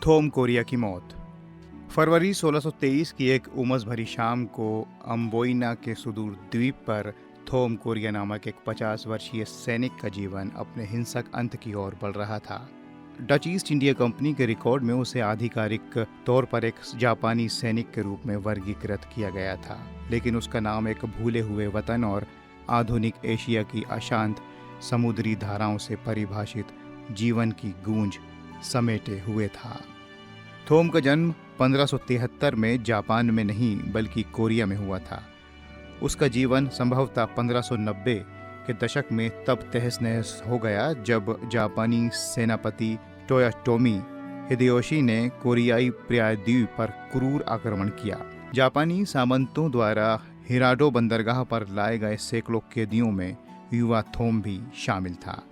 थोम Korea की मौत। फरवरी 1623 की एक उमस भरी शाम को अम्बोइना के सुदूर द्वीप पर थोम कोरिया नामक एक 50 वर्षीय सैनिक का जीवन अपने हिंसक अंत की ओर बढ़ रहा था। डच ईस्ट इंडिया कंपनी के रिकॉर्ड में उसे आधिकारिक तौर पर एक जापानी सैनिक के रूप में वर्गीकृत किया गया था, लेकिन उसका नाम एक भूले हुए वतन और आधुनिक एशिया की अशांत समुद्री धाराओं से परिभाषित जीवन की गूंज समेटे हुए था। थोम का जन्म 1573 में जापान में नहीं बल्कि कोरिया में हुआ था। उसका जीवन संभवतः 1590 के दशक में तब तहस नहस हो गया जब जापानी सेनापति टोयोटोमी हिदेयोशी ने कोरियाई प्रायद्वीप पर क्रूर आक्रमण किया। जापानी सामंतों द्वारा हिराडो बंदरगाह पर लाए गए सैकड़ों कैदियों में युवा थोम भी शामिल था।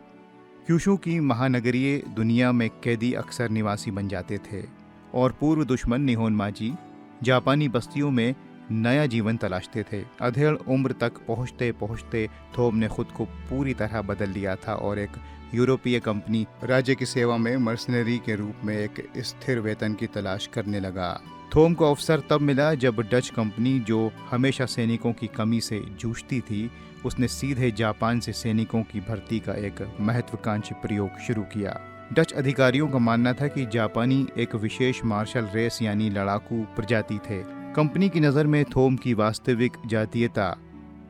क्यूशू की महानगरीय दुनिया में कैदी अक्सर निवासी बन जाते थे और पूर्व दुश्मन निहोनमाजी जापानी बस्तियों में नया जीवन तलाशते थे। अधेड़ उम्र तक पहुंचते पहुंचते थोम ने खुद को पूरी तरह बदल लिया था और एक यूरोपीय कंपनी राज्य की सेवा में मर्सनरी के रूप में एक स्थिर वेतन की तलाश करने लगा। थोम को अवसर तब मिला जब डच कंपनी, जो हमेशा सैनिकों की कमी से जूझती थी, उसने सीधे जापान से सैनिकों की भर्ती का एक महत्वाकांक्षी प्रयोग शुरू किया। डच अधिकारियों का मानना था कि जापानी एक विशेष मार्शल रेस यानी लड़ाकू प्रजाति थे। कंपनी की नज़र में थोम की वास्तविक जातीयता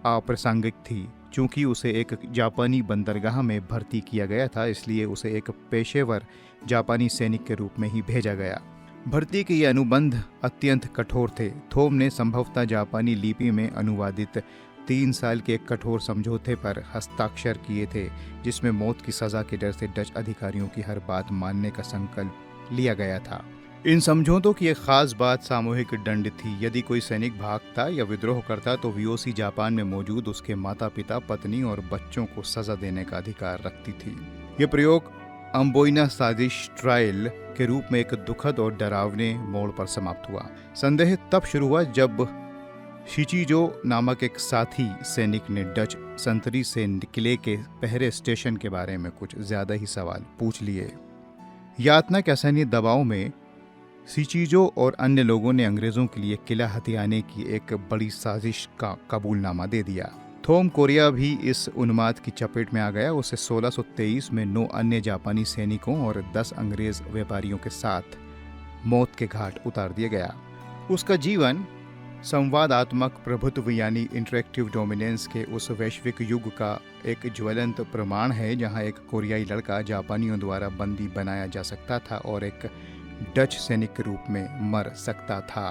अप्रासंगिक थी। चूंकि उसे एक जापानी बंदरगाह में भर्ती किया गया था, इसलिए उसे एक पेशेवर जापानी सैनिक के रूप में ही भेजा गया। भर्ती के ये अनुबंध अत्यंत कठोर थे। थोम ने संभवतः जापानी लिपि में अनुवादित 3 साल के एक कठोर समझौते पर हस्ताक्षर किए थे, जिसमें मौत की सजा के डर से डच अधिकारियों की हर बात मानने का संकल्प लिया गया था। इन समझौतों की एक खास बात सामूहिक दंड थी। यदि कोई सैनिक भागता या विद्रोह करता तो वीओसी जापान में मौजूद उसके माता पिता, पत्नी और बच्चों को सजा देने का अधिकार रखती थी। यह प्रयोग अम्बोइना साजिश ट्रायल के रूप में एक दुखद और डरावने मोड़ पर समाप्त हुआ। संदेह तब शुरू हुआ जब शिचिजो नामक एक साथी सैनिक ने डच संतरी से किले के पहरे स्टेशन के बारे में कुछ ज्यादा ही सवाल पूछ लिए। यातना के असहनीय दबाव में शिचिजो और अन्य लोगों ने अंग्रेजों के लिए किला हथियाने की एक बड़ी साजिश का कबूलनामा दे दिया। थोम कोरिया भी इस उन्माद की चपेट में आ गया। उसे 1623 में 9 अन्य जापानी सैनिकों और 10 अंग्रेज व्यापारियों के साथ मौत के घाट उतार दिया गया। उसका जीवन संवादात्मक प्रभुत्व यानी इंटरेक्टिव डोमिनेंस के उस वैश्विक युग का एक ज्वलंत प्रमाण है जहां एक कोरियाई लड़का जापानियों द्वारा बंदी बनाया जा सकता था और एक डच सैनिक के रूप में मर सकता था।